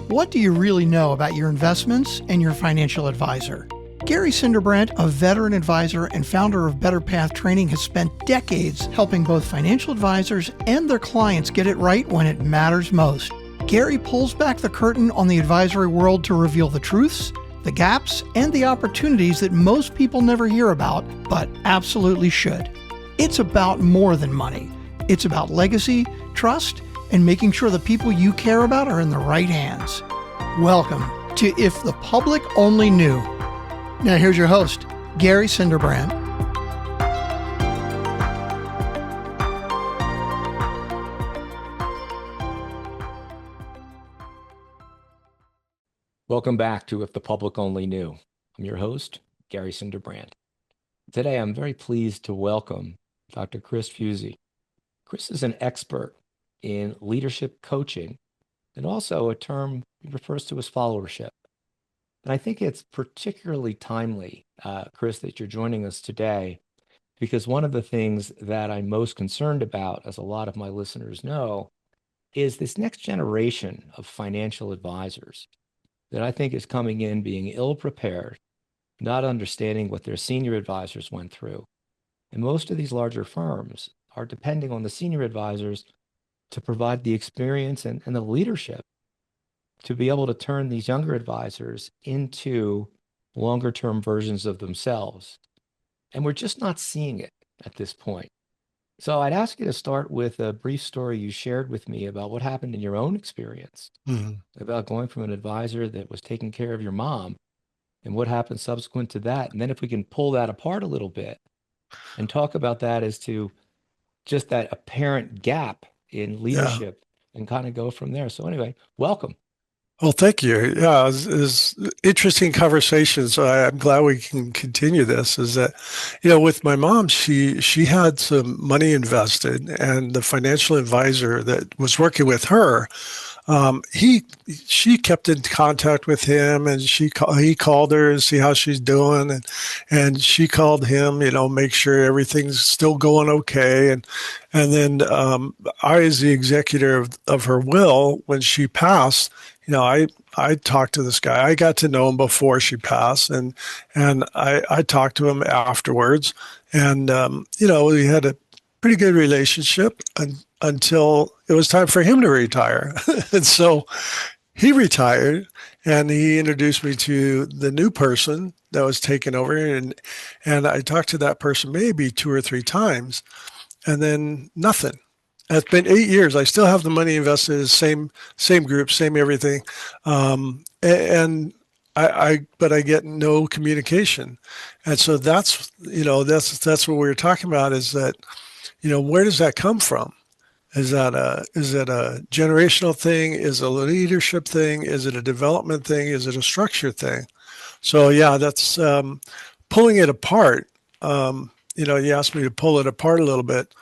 What do you really know about your investments and your financial advisor? Gary Cinderbrandt, a veteran advisor and founder of Better Path Training, has spent decades helping both financial advisors and their clients get it right when it matters most. Gary pulls back the curtain on the advisory world to reveal the truths, the gaps, and the opportunities that most people never hear about, but absolutely should. It's about more than money. It's about legacy, trust, and making sure the people you care about are in the right hands. Welcome to If the Public Only Knew. Now here's your host, Gary Cinderbrandt. Welcome back to If the Public Only Knew. I'm your host, Gary Cinderbrandt. Today, I'm very pleased to welcome Dr. Chris Fuzie. Chris is an expert in leadership coaching and also a term he refers to as followership. And I think it's particularly timely, Chris, that you're joining us today, because one of the things that I'm most concerned about, as a lot of my listeners know, is this next generation of financial advisors that I think is coming in being ill-prepared, not understanding what their senior advisors went through. And most of these larger firms are depending on the senior advisors to provide the experience and the leadership to be able to turn these younger advisors into longer-term versions of themselves. And we're just not seeing it at this point. So I'd ask you to start with a brief story you shared with me about what happened in your own experience, about going from an advisor that was taking care of your mom and what happened subsequent to that. And then if we can pull that apart a little bit and talk about that as to just that apparent gap in leadership and kind of go from there. So anyway, welcome. Well, thank you. Yeah, it's interesting conversation. So I'm glad we can continue this. Is that, with my mom, she had some money invested, and the financial advisor that was working with her, she kept in contact with him, and he called her and see how she's doing, and she called him, make sure everything's still going okay, and then I, as the executor of her will, when she passed, I talked to this guy. I got to know him before she passed, and I talked to him afterwards, and we had a pretty good relationship until it was time for him to retire. And so he retired, and he introduced me to the new person that was taking over, and I talked to that person maybe 2 or 3 times, and then nothing. It's been 8 years. I still have the money invested in the same group, same everything, and but I get no communication, and so that's what we were talking about. Is that where does that come from? Is it a generational thing? Is it a leadership thing? Is it a development thing? Is it a structure thing? So yeah, that's pulling it apart. You asked me to pull it apart a little bit.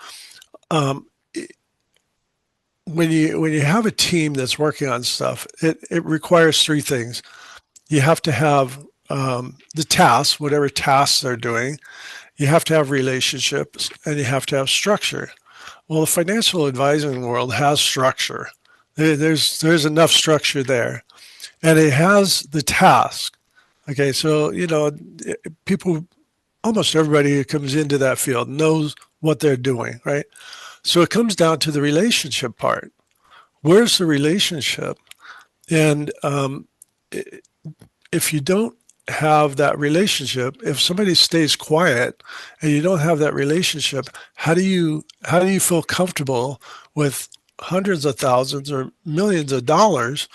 When you have a team that's working on stuff, it requires 3 things. You have to have the tasks, whatever tasks they're doing. You have to have relationships, and you have to have structure. Well, the financial advising world has structure. There's enough structure there, and it has the task. Okay, so people, almost everybody who comes into that field knows what they're doing, right? So it comes down to the relationship part. Where's the relationship? And if you don't have that relationship, if somebody stays quiet and you don't have that relationship, how do you feel comfortable with hundreds of thousands or millions of dollars,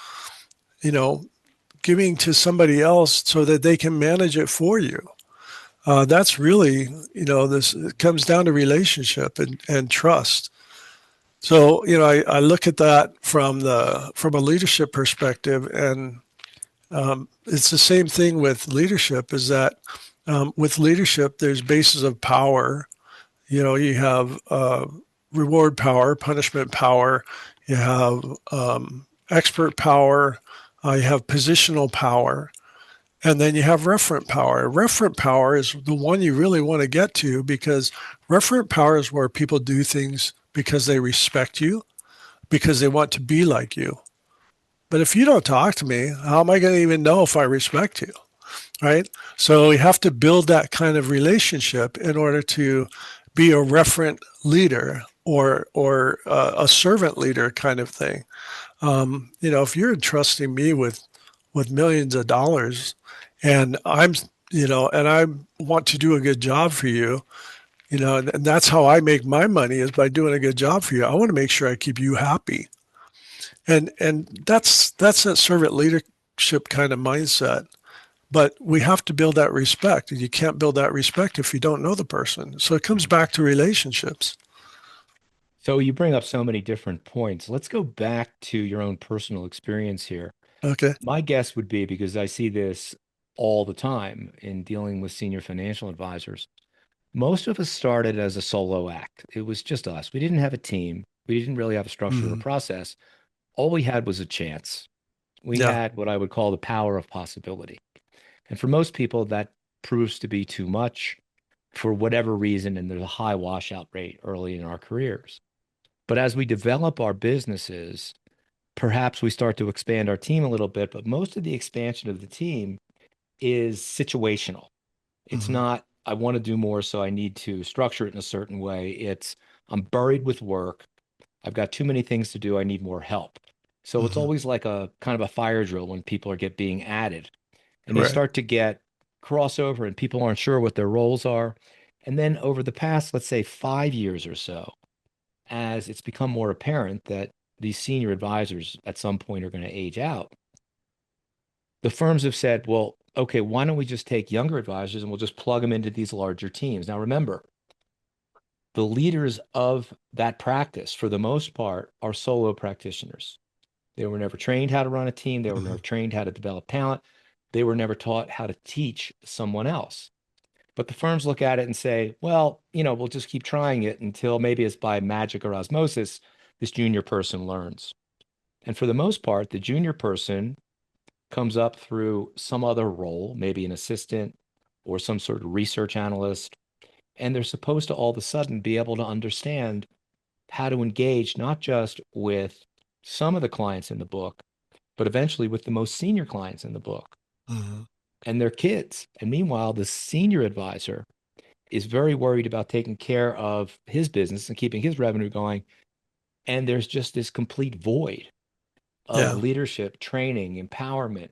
giving to somebody else so that they can manage it for you? That's really, this it comes down to relationship and trust. So, I look at that from a leadership perspective, and it's the same thing with leadership. Is that with leadership, there's bases of power. You have reward power, punishment power. You have expert power. You have positional power. And then you have referent power. Referent power is the one you really want to get to, because referent power is where people do things because they respect you, because they want to be like you. But if you don't talk to me, how am I going to even know if I respect you? Right? So we have to build that kind of relationship in order to be a referent leader or a servant leader kind of thing. If you're entrusting me with millions of dollars, and and I want to do a good job for you, and that's how I make my money is by doing a good job for you. I want to make sure I keep you happy, and that's that servant leadership kind of mindset. But we have to build that respect, and you can't build that respect if you don't know the person. So it comes back to relationships. So you bring up so many different points. Let's go back to your own personal experience here. Okay. My guess would be, because I see this all the time in dealing with senior financial advisors, most of us started as a solo act. It was just us. We didn't have a team. We didn't really have a structure or Hmm. process. All we had was a chance. We Yeah. had what I would call the power of possibility. And for most people, that proves to be too much for whatever reason, and there's a high washout rate early in our careers. But as we develop our businesses, perhaps we start to expand our team a little bit, but most of the expansion of the team is situational. It's Hmm. not, I want to do more, so I need to structure it in a certain way. It's, I'm buried with work. I've got too many things to do. I need more help. So it's Hmm. always like a kind of a fire drill when people are being added, and you Correct. start to get crossover and people aren't sure what their roles are. And then over the past, let's say 5 years or so, as it's become more apparent that these senior advisors at some point are going to age out, the firms have said, well, okay, why don't we just take younger advisors and we'll just plug them into these larger teams? Now, remember, the leaders of that practice, for the most part, are solo practitioners. They were never trained how to run a team. They were never Hmm. trained how to develop talent. They were never taught how to teach someone else. But the firms look at it and say, well, we'll just keep trying it until maybe it's by magic or osmosis, this junior person learns. And for the most part, the junior person comes up through some other role, maybe an assistant or some sort of research analyst. And they're supposed to all of a sudden be able to understand how to engage not just with some of the clients in the book, but eventually with the most senior clients in the book Hmm. and their kids. And meanwhile, the senior advisor is very worried about taking care of his business and keeping his revenue going. And there's just this complete void of Yeah. leadership, training, empowerment,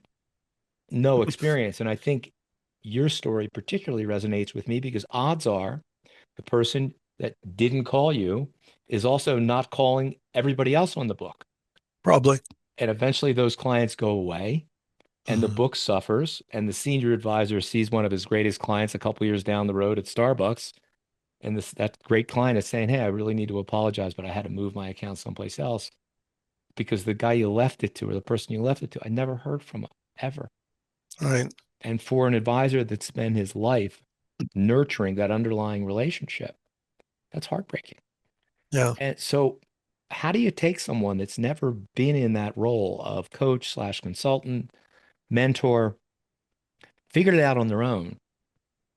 no experience. And I think your story particularly resonates with me because odds are the person that didn't call you is also not calling everybody else on the book. Probably. And eventually those clients go away and the Hmm. book suffers. And the senior advisor sees one of his greatest clients a couple years down the road at Starbucks. And that great client is saying, hey, I really need to apologize, but I had to move my account someplace else because the guy you left it to or the person you left it to, I never heard from him ever. Right. And for an advisor that spent his life nurturing that underlying relationship, that's heartbreaking. Yeah. And so, how do you take someone that's never been in that role of coach slash consultant, mentor, figured it out on their own?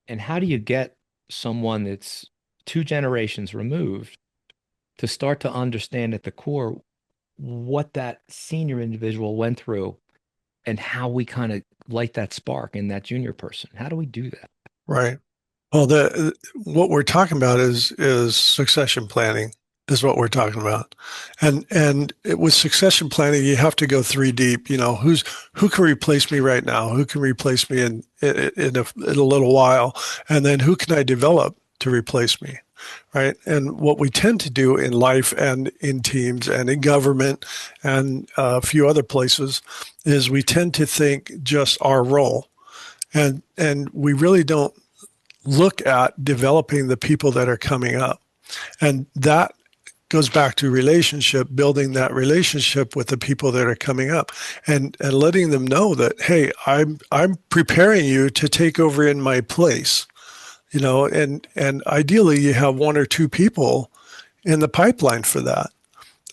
And how do you get someone that's two generations removed to start to understand at the core what that senior individual went through and how we kind of light that spark in that junior person? How do we do that? Right. Well, the what we're talking about is succession planning is what we're talking about, with succession planning, you have to go three deep. Who can replace me right now? Who can replace me in a little while, and then who can I develop to replace me, right? And what we tend to do in life and in teams and in government and a few other places is we tend to think just our role, and we really don't look at developing the people that are coming up. And that goes back to relationship, building that relationship with the people that are coming up and letting them know that, hey, I'm preparing you to take over in my place. And ideally you have one or two people in the pipeline for that.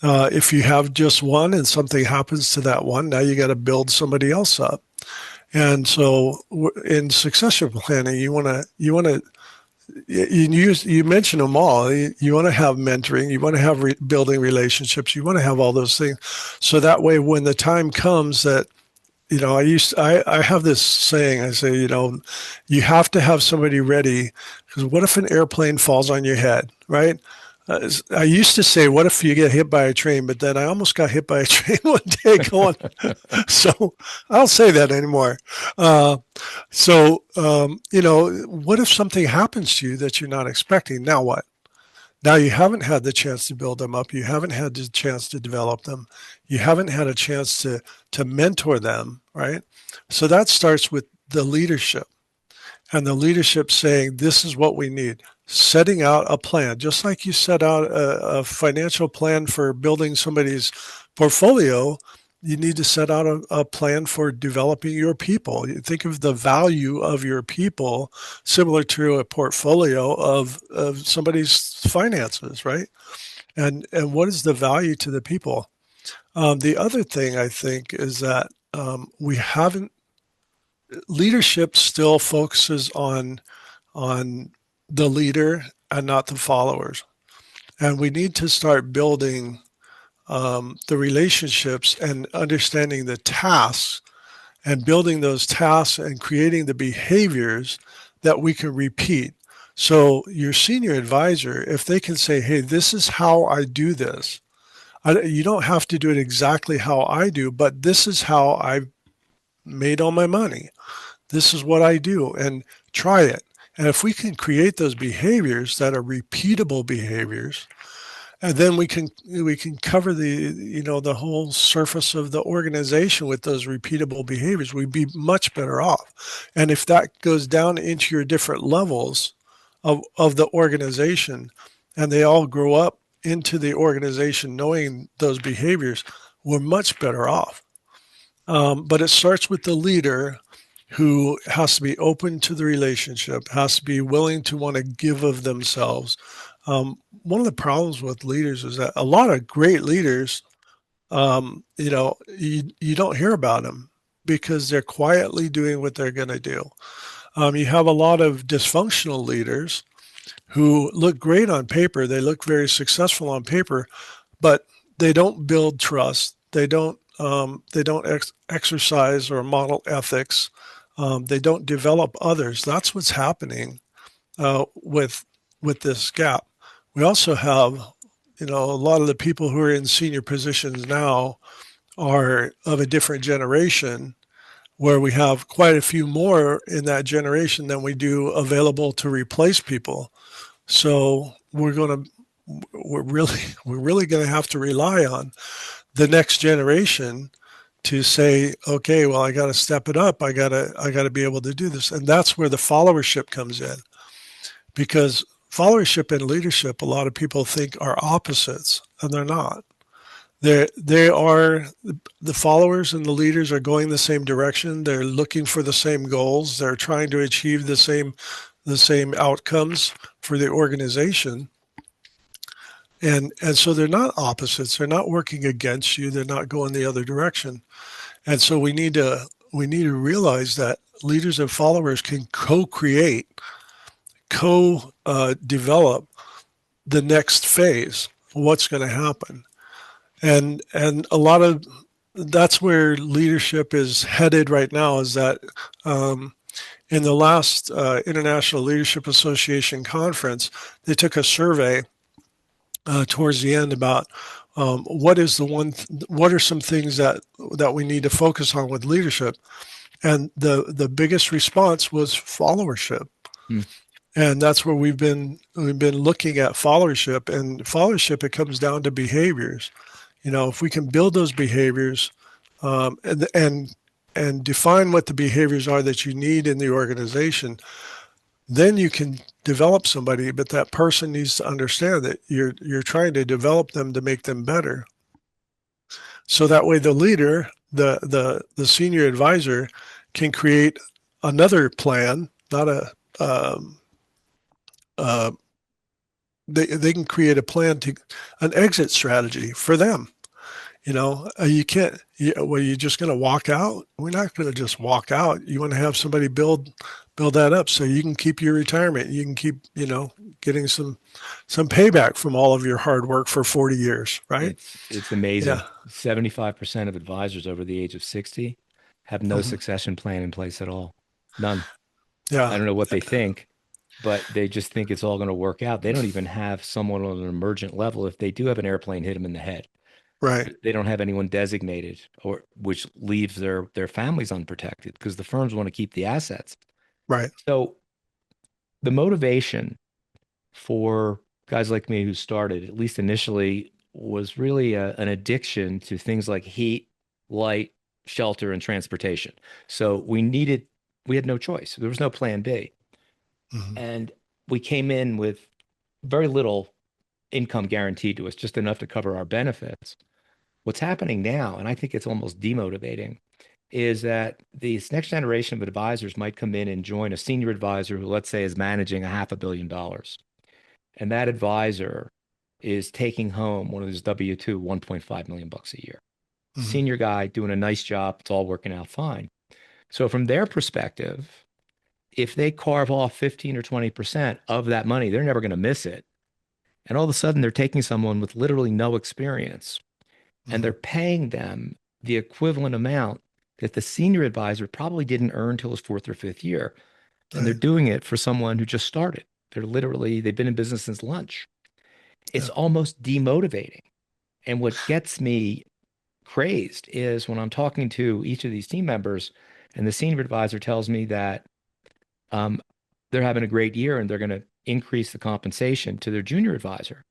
If you have just one and something happens to that one, now you got to build somebody else up. And so in succession planning, you want to you mentioned them all. You want to have mentoring, you want to have building relationships, you want to have all those things. So that way, when the time comes that, I have this saying, I say, you have to have somebody ready, because what if an airplane falls on your head, right? I used to say, what if you get hit by a train? But then I almost got hit by a train one day going, so I don't say that anymore. Uh, what if something happens to you that you're not expecting? Now what? Now you haven't had the chance to build them up. You haven't had the chance to develop them. You haven't had a chance to mentor them, right? So that starts with the leadership, and the leadership saying, this is what we need. Setting out a plan, just like you set out a financial plan for building somebody's portfolio, you need to set out a plan for developing your people. You think of the value of your people similar to a portfolio of somebody's finances, right? And what is the value to the people? The other thing I think is that we haven't leadership still focuses on the leader and not the followers, and we need to start building the relationships and understanding the tasks and building those tasks and creating the behaviors that we can repeat. So your senior advisor, if they can say, hey, this is how I do this, you don't have to do it exactly how I do, but this is how I made all my money. This is what I do, and try it. And if we can create those behaviors that are repeatable behaviors, and then we can cover the whole surface of the organization with those repeatable behaviors, we'd be much better off. And if that goes down into your different levels of the organization, and they all grow up into the organization knowing those behaviors, we're much better off. But it starts with the leader, who has to be open to the relationship, has to be willing to want to give of themselves. One of the problems with leaders is that a lot of great leaders, you don't hear about them because they're quietly doing what they're going to do. You have a lot of dysfunctional leaders who look great on paper. They look very successful on paper, but they don't build trust. They don't exercise or model ethics. They don't develop others. That's what's happening with this gap. We also have, a lot of the people who are in senior positions now are of a different generation, where we have quite a few more in that generation than we do available to replace people. So we're really going to have to rely on the next generation to say, okay, well, I got to step it up. I got to be able to do this. And that's where the followership comes in, because followership and leadership, a lot of people think are opposites, and they're not. They are, the followers and the leaders are going the same direction. They're looking for the same goals. They're trying to achieve the same outcomes for the organization. And so they're not opposites. They're not working against you. They're not going the other direction. And so we need to realize that leaders and followers can co-create, co-develop the next phase. What's going to happen? And a lot of that's where leadership is headed right now. Is that in the last International Leadership Association conference, they took a survey towards the end about what are some things that we need to focus on with leadership, and the biggest response was followership. And that's where we've been looking at followership. And followership, it comes down to behaviors. If we can build those behaviors and define what the behaviors are that you need in the organization, then you can develop somebody. But that person needs to understand that you're trying to develop them to make them better. So that way the leader, the senior advisor, can create another plan, not they can create a plan, an exit strategy for them. You can't, well, you're just going to walk out. We're not going to just walk out. You want to have somebody build that up so you can keep your retirement. You can keep, getting some payback from all of your hard work for 40 years, right? It's Yeah. amazing. 75% of advisors over the age of 60 have no Mhm. succession plan in place at all. None. I Yeah. don't know what they think, but they just think it's all going to work out. They don't even have someone on an emergent level. If they do have an airplane hit them in the head, Right. they don't have anyone designated, or which leaves their families unprotected because the firms want to keep the assets. Right. So the motivation for guys like me who started, at least initially, was really an addiction to things like heat, light, shelter, and transportation. So we had no choice. There was no plan B. Mhm. And we came in with very little income guaranteed to us, just enough to cover our benefits. What's happening now, and I think it's almost demotivating, is that this next generation of advisors might come in and join a senior advisor who, let's say, is managing a $500 million. And that advisor is taking home one of those W-2 $1.5 million bucks a year. Mhm. Senior guy doing a nice job. It's all working out fine. So from their perspective, if they carve off 15 or 20% of that money, they're never going to miss it. And all of a sudden, they're taking someone with literally no experience and they're Mhm. paying them the equivalent amount that the senior advisor probably didn't earn till his fourth or fifth year. And they're Right. doing it for someone who just started. They've been in business since lunch. It's Yeah. almost demotivating. And what gets me crazed is when I'm talking to each of these team members and the senior advisor tells me that um, they're having a great year and they're going to increase the compensation to their junior advisor.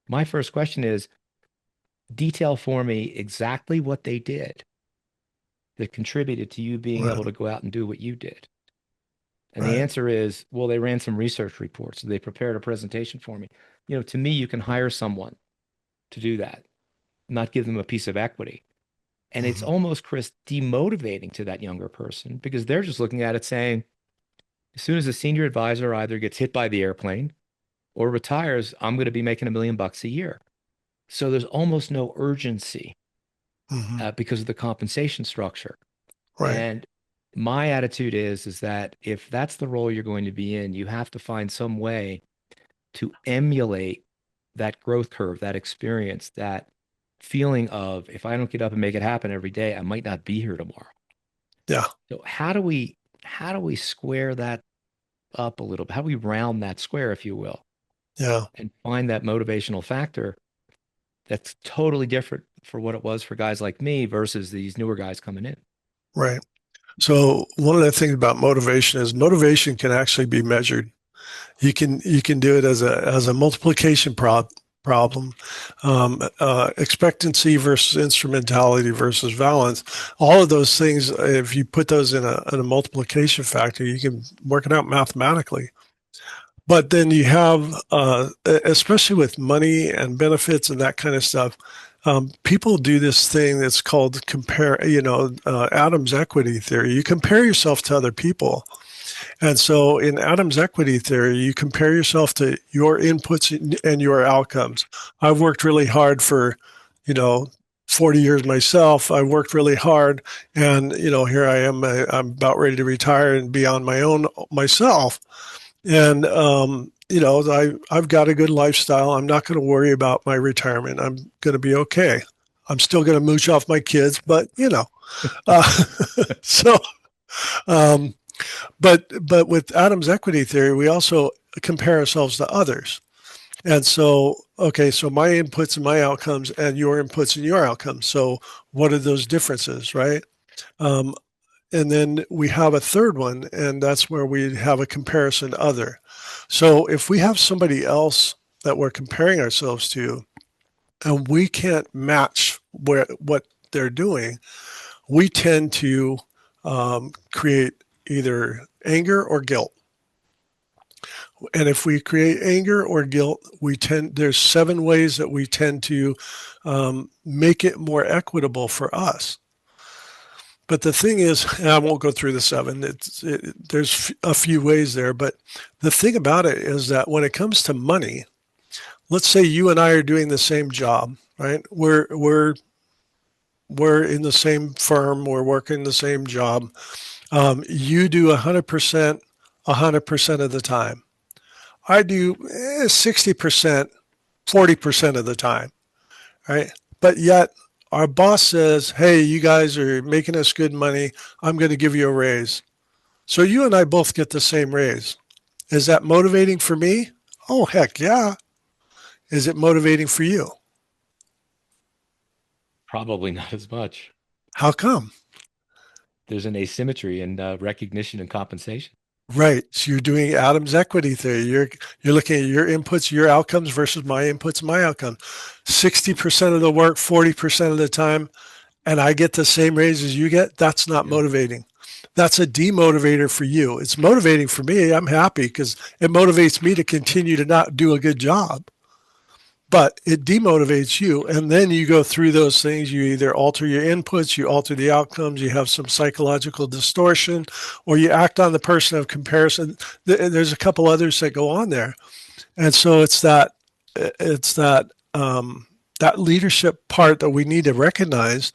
My first question is, detail for me exactly what they did that contributed to you being Right. able to go out and do what you did. And the Right. answer is, well, they ran some research reports. They prepared a presentation for me. To me, you can hire someone to do that, not give them a piece of equity. And it's Mhm. almost, Chris, demotivating to that younger person because they're just looking at it saying, as soon as a senior advisor either gets hit by the airplane or retires, I'm going to be making $1 million a year. So there's almost no urgency Mhm. because of the compensation structure. Right. And my attitude is that if that's the role you're going to be in, you have to find some way to emulate that growth curve, that experience, that feeling of if I don't get up and make it happen every day, I might not be here tomorrow. Yeah. So how do we square that up a little bit? How do we round that square, if you will, Yeah. and find that motivational factor that's totally different for what it was for guys like me versus these newer guys coming in? Right. So one of the things about motivation is motivation can actually be measured. You can do it as a multiplication problem, expectancy versus instrumentality versus balance. All of those things, if you put those in a multiplication factor, you can work it out mathematically. But then you have, especially with money and benefits and that kind of stuff, people do this thing that's called Adam's equity theory. You compare yourself to other people. And so in Adam's equity theory, you compare yourself to your inputs and your outcomes. I've worked really hard for, you know, 40 years myself. I worked really hard and, here I am. I'm about ready to retire and be on my own myself. And, I've got a good lifestyle. I'm not going to worry about my retirement. I'm going to be okay. I'm still going to mooch off my kids, but, uh, so, um, but with Adam's equity theory, we also compare ourselves to others. And so, okay, so my inputs and my outcomes and your inputs and your outcomes. So what are those differences, right? Um, and then we have a third one, and that's where we have a comparison to other. So if we have somebody else that we're comparing ourselves to, and we can't match what they're doing, we tend to create either anger or guilt. And if we create anger or guilt, there's 7 ways that we tend to make it more equitable for us. But the thing is, and I won't go through the 7. There's a few ways there, but the thing about it is that when it comes to money, let's say you and I are doing the same job, right? We're we're in the same firm, we're working the same job. You do 100%, 100% of the time. I do 60%, 40% of the time, right? But yet our boss says, hey, you guys are making us good money. I'm going to give you a raise. So you and I both get the same raise. Is that motivating for me? Oh, heck yeah. Is it motivating for you? Probably not as much. How come? There's an asymmetry in recognition and compensation. Right. So you're doing Adam's equity theory. You're looking at your inputs, your outcomes versus my inputs, my outcome. 60% of the work, 40% of the time, and I get the same raise as you get. That's not Yeah. motivating. That's a demotivator for you. It's motivating for me. I'm happy because it motivates me to continue to not do a good job. But it demotivates you. And then you go through those things. You either alter your inputs, you alter the outcomes, you have some psychological distortion, or you act on the person of comparison. There's a couple others that go on there. And so that leadership part that we need to recognize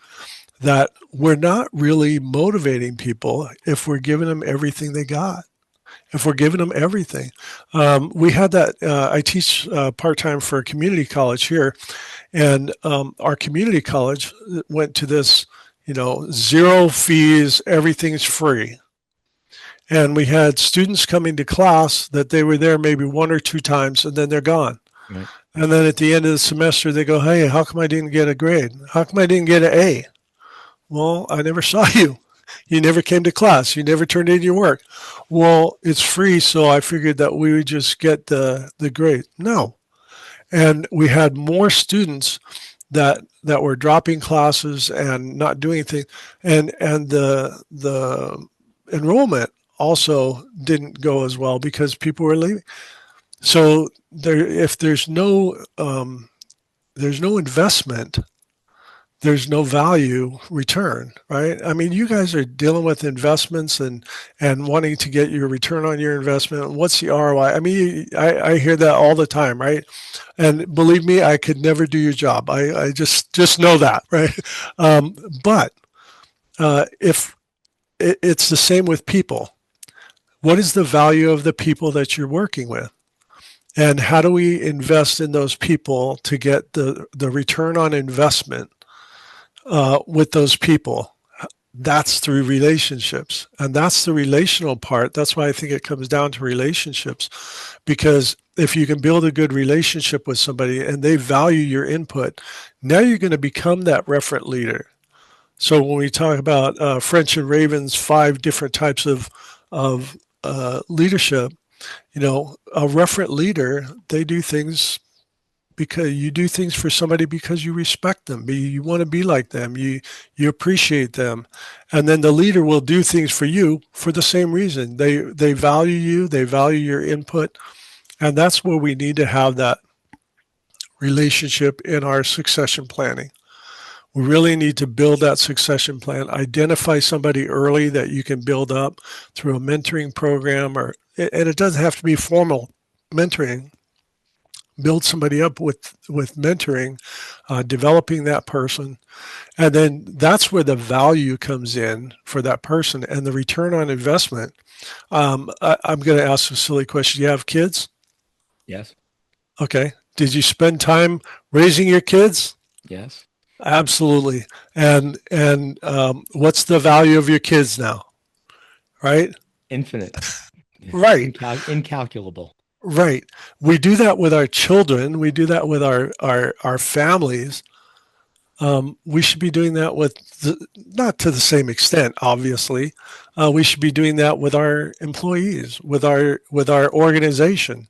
that we're not really motivating people if we're giving them everything they got, if we're giving them everything. We had that. I teach part-time for a community college here, and our community college went to this, zero fees, everything's free. And we had students coming to class that they were there maybe one or two times and then they're gone. Right. And then at the end of the semester, they go, hey, how come I didn't get a grade? How come I didn't get an A? Well, I never saw you. You never came to class. You never turned in your work. Well, it's free, so I figured that we would just get the grade. No. And we had more students that were dropping classes and not doing things. And the enrollment also didn't go as well because people were leaving. So if there's no investment, there's no value return, right? I mean, you guys are dealing with investments and wanting to get your return on your investment. What's the ROI? I mean, I hear that all the time, right? And believe me, I could never do your job. I just know that, right? But if it's the same with people, what is the value of the people that you're working with? And how do we invest in those people to get the return on investment with those people? That's through relationships. And that's the relational part. That's why I think it comes down to relationships. Because if you can build a good relationship with somebody and they value your input, now you're going to become that referent leader. So when we talk about French and Raven's 5 different types of leadership, a referent leader, they do things because you do things for somebody because you respect them. You want to be like them. You appreciate them. And then the leader will do things for you for the same reason. They value you. They value your input. And that's where we need to have that relationship in our succession planning. We really need to build that succession plan, identify somebody early that you can build up through a mentoring program, and it doesn't have to be formal mentoring. Build somebody up with mentoring, developing that person. And then that's where the value comes in for that person and the return on investment. I'm going to ask a silly question. You have kids? Yes. Okay. Did you spend time raising your kids? Yes. Absolutely. And what's the value of your kids now? Right? Infinite. Right. Incalculable. Right. We do that with our children. We do that with our families. We should be doing that with not to the same extent, obviously. We should be doing that with our employees, with our organization.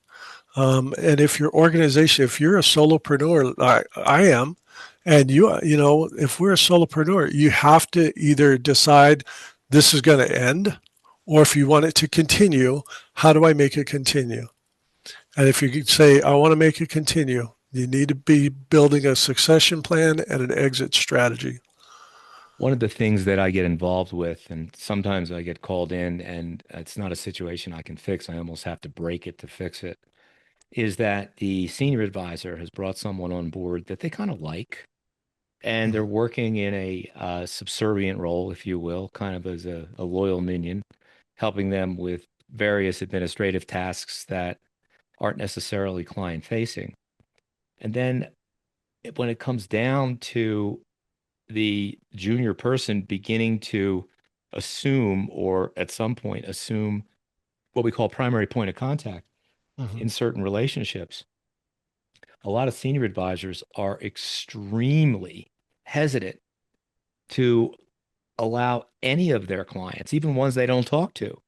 And if your organization, if you're a solopreneur, I am, and if we're a solopreneur, you have to either decide this is going to end, or if you want it to continue, how do I make it continue? And if you say, I want to make it continue, you need to be building a succession plan and an exit strategy. One of the things that I get involved with, and sometimes I get called in and it's not a situation I can fix, I almost have to break it to fix it, is that the senior advisor has brought someone on board that they kind of like. and they're working in a subservient role, if you will, kind of as a loyal minion, helping them with various administrative tasks that aren't necessarily client facing. And then when it comes down to the junior person beginning to assume, or at some point assume, what we call primary point of contact Mm-hmm. in certain relationships, a lot of senior advisors are extremely hesitant to allow any of their clients, even ones they don't talk to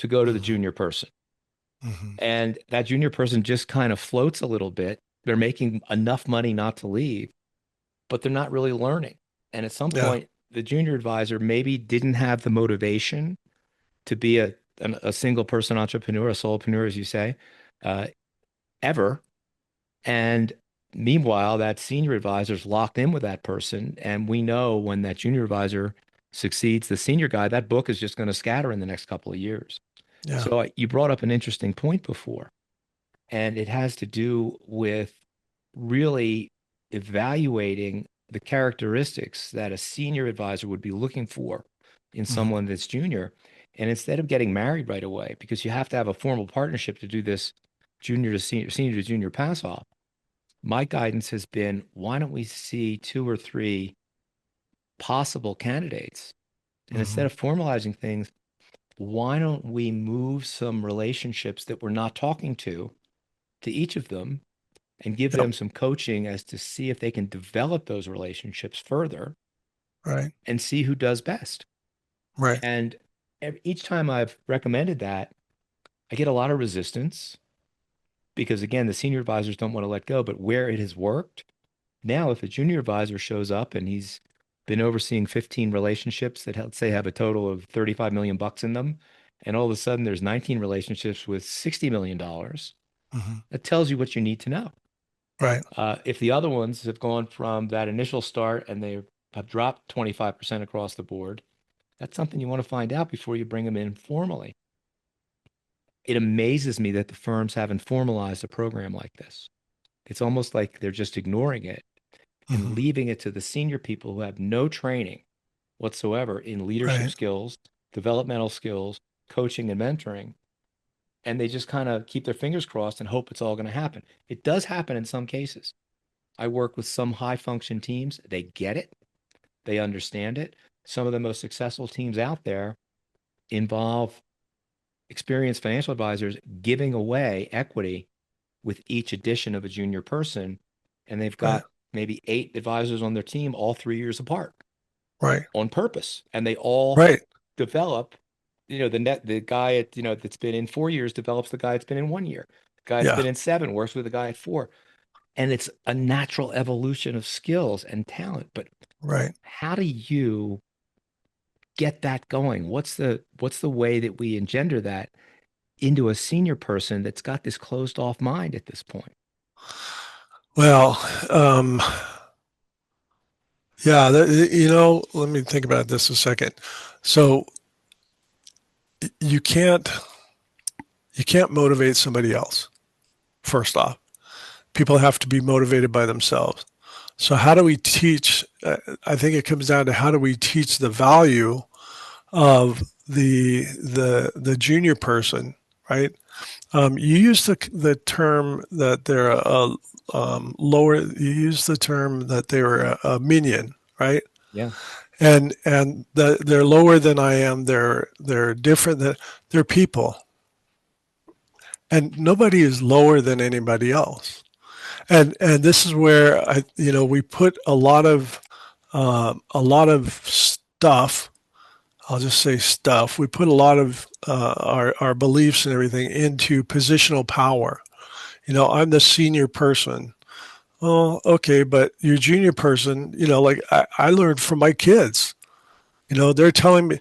go to the Mm-hmm. junior person. Mm-hmm. And that junior person just kind of floats a little bit. They're making enough money not to leave, but they're not really learning. And at some Yeah. point, the junior advisor maybe didn't have the motivation to be a single person entrepreneur, a solopreneur, as you say, uh, ever. And meanwhile, that senior advisor's locked in with that person. And we know when that junior advisor succeeds, the senior guy, that book is just going to scatter in the next couple of years. Yeah. So you brought up an interesting point before, and it has to do with really evaluating the characteristics that a senior advisor would be looking for in Mm-hmm. someone that's junior. And instead of getting married right away, because you have to have a formal partnership to do this junior to senior, senior to junior pass off, my guidance has been, why don't we see two or three possible candidates? And Mm-hmm. instead of formalizing things, why don't we move some relationships that we're not talking to each of them and give Yep. them some coaching as to see if they can develop those relationships further Right. and see who does best. Right. And each time I've recommended that, I get a lot of resistance because, again, the senior advisors don't want to let go. But where it has worked, now if a junior advisor shows up and he's been overseeing 15 relationships that, let's say, have a total of 35 million bucks in them, and all of a sudden there's 19 relationships with $60 million, Mm-hmm. that tells you what you need to know. Right. If the other ones have gone from that initial start and they have dropped 25% across the board, that's something you want to find out before you bring them in formally. It amazes me that the firms haven't formalized a program like this. It's almost like they're just ignoring it and Mm-hmm. leaving it to the senior people who have no training whatsoever in leadership Right. skills, developmental skills, coaching and mentoring. And they just kind of keep their fingers crossed and hope it's all going to happen. It does happen in some cases. I work with some high function teams. They get it. They understand it. Some of the most successful teams out there involve experienced financial advisors giving away equity with each addition of a junior person. And they've Right. got maybe 8 advisors on their team, all 3 years apart Right. on purpose. And they all Right. develop, the guy that's been in 4 years develops the guy that's been in 1 year. The guy that's Yeah. been in 7 works with the guy at 4. And it's a natural evolution of skills and talent. But Right. how do you get that going? What's the way that we engender that into a senior person that's got this closed off mind at this point? Well, yeah, let me think about this a second. So you can't motivate somebody else. First off, people have to be motivated by themselves. So how do we teach? I think it comes down to how do we teach the value of the junior person, right? You use the term that they're a lower. You use the term that they're a minion, right? Yeah. And they're lower than I am. They're different. They're people, and nobody is lower than anybody else. And this is where we put a lot of stuff. I'll just say stuff. We put a lot of our beliefs and everything into positional power. I'm the senior person. Oh, okay, but your junior person, like I learned from my kids. They're telling me,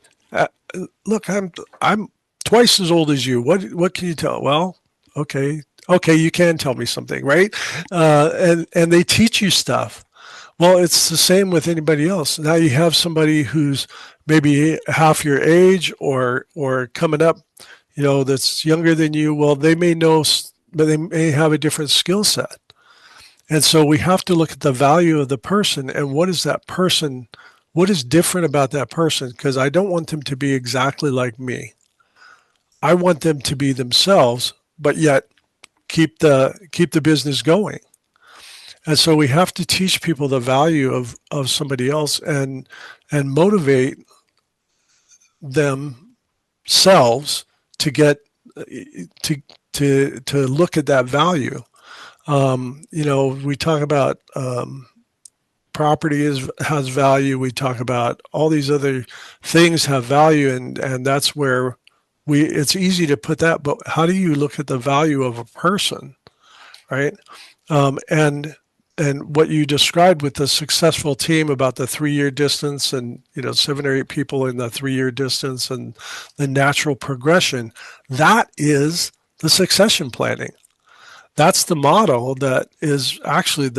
look, I'm twice as old as you. What can you tell? Well, okay, you can tell me something, right? And they teach you stuff. Well, it's the same with anybody else. Now you have somebody who's maybe half your age or coming up, that's younger than you. Well, they may know, but they may have a different skill set. And so we have to look at the value of the person and what is that person, what is different about that person? Because I don't want them to be exactly like me. I want them to be themselves, but yet keep the business going. And so we have to teach people the value of somebody else and motivate themselves to get to to look at that value. We talk about property has value. We talk about all these other things have value, and that's where it's easy to put that. But how do you look at the value of a person, right? And what you described with the successful team about the 3-year distance and 7 or 8 people in the 3-year distance and the natural progression, that is the succession planning. That's the model that is actually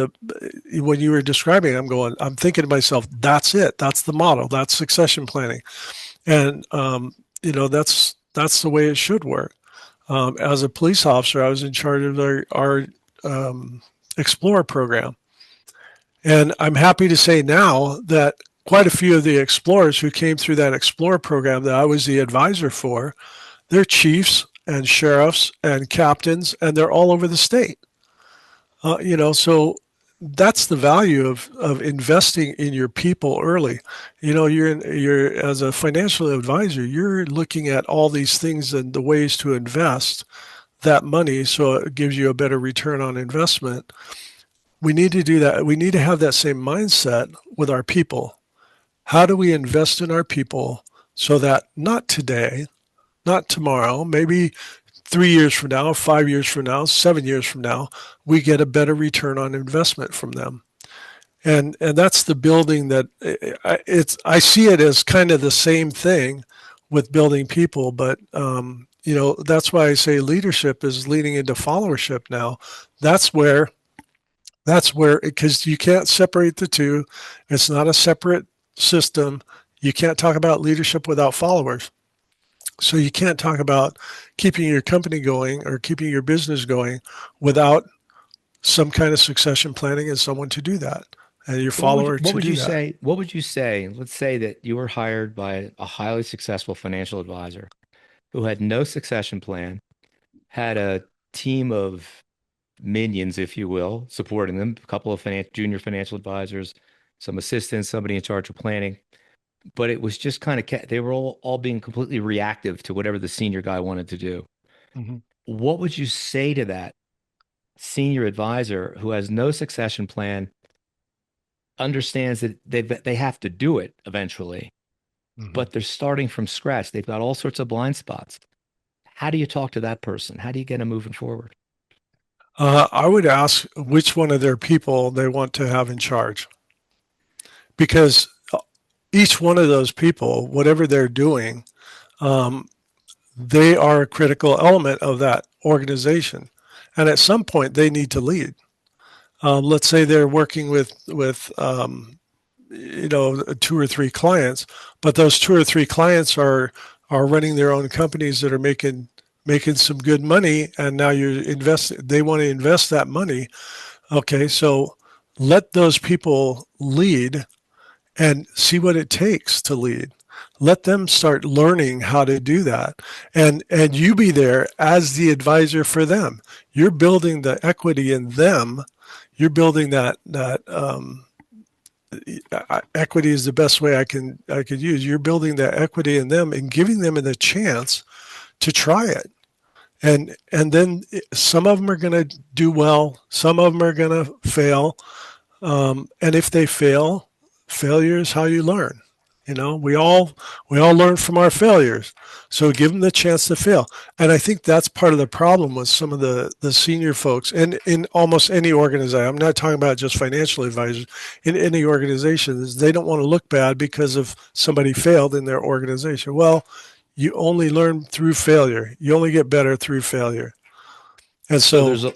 when you were describing it, I'm thinking to myself, that's it. That's the model. That's succession planning. And, that's the way it should work. As a police officer, I was in charge of our Explorer program. And I'm happy to say now that quite a few of the explorers who came through that Explorer program that I was the advisor for, they're chiefs and sheriffs and captains, and they're all over the state. So that's the value of investing in your people early. You're as a financial advisor, you're looking at all these things and the ways to invest that money so it gives you a better return on investment. We need to do that. We need to have that same mindset with our people. How do we invest in our people so that not today, not tomorrow, maybe 3 years from now, 5 years from now, 7 years from now, we get a better return on investment from them. And that's the building that I see it as kind of the same thing with building people, but that's why I say leadership is leading into followership now. That's where because you can't separate the two. It's not a separate system. You can't talk about leadership without followers. So you can't talk about keeping your company going or keeping your business going without some kind of succession planning and someone to do that and your follower What to would do you that. say? What would you say? Let's say that you were hired by a highly successful financial advisor who had no succession plan, had a team of minions, if you will, supporting them, a couple of junior financial advisors, some assistants, somebody in charge of planning. But it was just kind of, they were all being completely reactive to whatever the senior guy wanted to do. Mhm. What would you say to that senior advisor who has no succession plan, understands that they have to do it eventually, Mhm. but they're starting from scratch? They've got all sorts of blind spots. How do you talk to that person? How do you get them moving forward? I would ask which one of their people they want to have in charge because each one of those people, whatever they're doing, um, they are a critical element of that organization. And at some point, they need to lead. Let's say they're working with 2 or 3 clients, but those 2 or 3 clients are running their own companies that are making some good money, and now they want to invest that money. Okay, so let those people lead and see what it takes to lead. Let them start learning how to do that, and you be there as the advisor for them. You're building the equity in them. You're building that equity is the best way I could use. You're building that equity in them and giving them the chance to try it. And then some of them are going to do well. Some of them are going to fail. And if they fail, failure is how you learn. We all learn from our failures. So give them the chance to fail. And I think that's part of the problem with some of the senior folks and in almost any organization. I'm not talking about just financial advisors. In any organization, is they don't want to look bad because of somebody failed in their organization. Well, you only learn through failure. You only get better through failure. And So so, there's a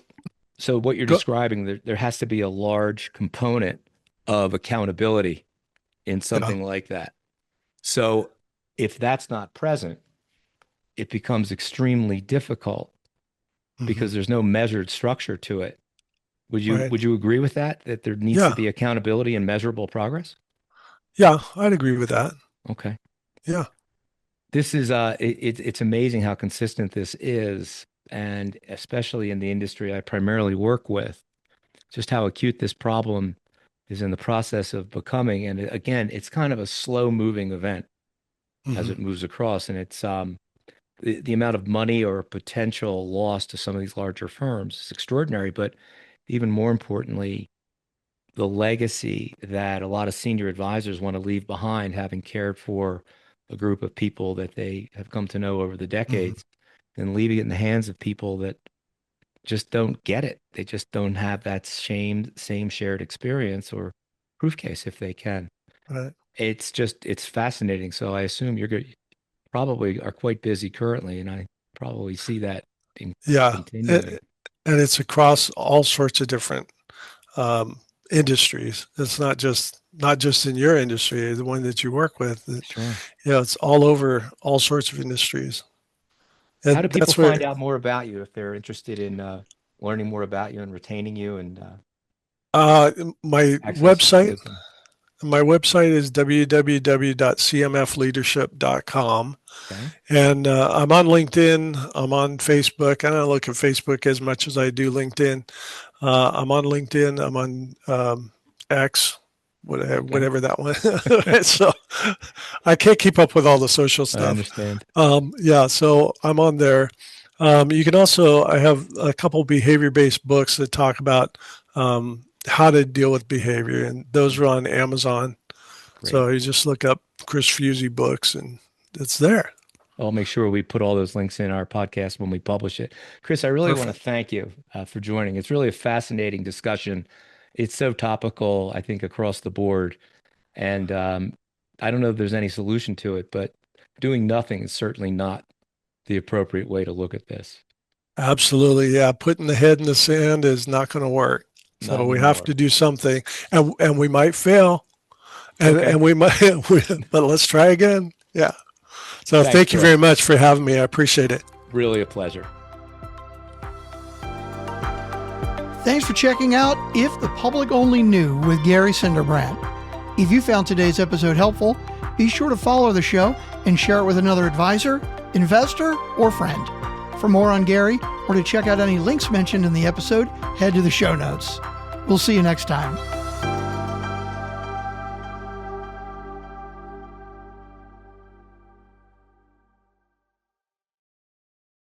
so what you're go, describing, there has to be a large component of accountability in yeah. something like that. So if that's not present, it becomes extremely difficult Mhm. because there's no measured structure to it. Right. Would you agree with that there needs to Yeah. be accountability and measurable progress? Yeah, I'd agree with that. Okay. Yeah. This is it's amazing how consistent this is, and especially in the industry I primarily work with, just how acute this problem is in the process of becoming. And again, it's kind of a slow moving event as Hmm. it moves across, and it's the amount of money or potential loss to some of these larger firms is extraordinary, but even more importantly, the legacy that a lot of senior advisors want to leave behind, having cared for a group of people that they have come to know over the Hmm. decades, and leaving it in the hands of people that just don't get it. They just don't have that same shared experience or proof case if they can. Right. It's fascinating. So I assume you're good, probably are quite busy currently, and I probably see that Yeah. continuing. And it's across all sorts of different um, industries. It's not just in your industry, the one that you work with. Sure. It's all over all sorts of industries. How do And people that's where find out more about you if they're interested in learning more about you and retaining you and uh, my accessing your website wisdom? my website is www.cmfleadership.com. Okay. And I'm on LinkedIn. I'm on Facebook. I don't look at Facebook as much as I do LinkedIn. I'm on LinkedIn. I'm on X, Okay. whatever that one. So I can't keep up with all the social I stuff. understand. Yeah, so I'm on there. You can also, I have a couple behavior-based books that talk about how to deal with behavior, and those are on Amazon. Great. So you just look up Chris Fuzie books, and it's there. I'll make sure we put all those links in our podcast when we publish it. Chris, I really want to Perfect. thank you for joining. It's really a fascinating discussion. It's so topical, I think, across the board. And I don't know if there's any solution to it, but doing nothing is certainly not the appropriate way to look at this. Absolutely. Yeah. Putting the head in the sand is not going to work. Not So we have to anymore. do something, and we might fail, and Okay. we might, but let's try again. Yeah. So Thanks, thank you very Chris. much for having me. I appreciate it. Really a pleasure. Thanks for checking out If the Public Only Knew with Gary Cinderbrandt. If you found today's episode helpful, be sure to follow the show and share it with another advisor, investor, or friend. For more on Gary, or to check out any links mentioned in the episode, head to the show notes. We'll see you next time.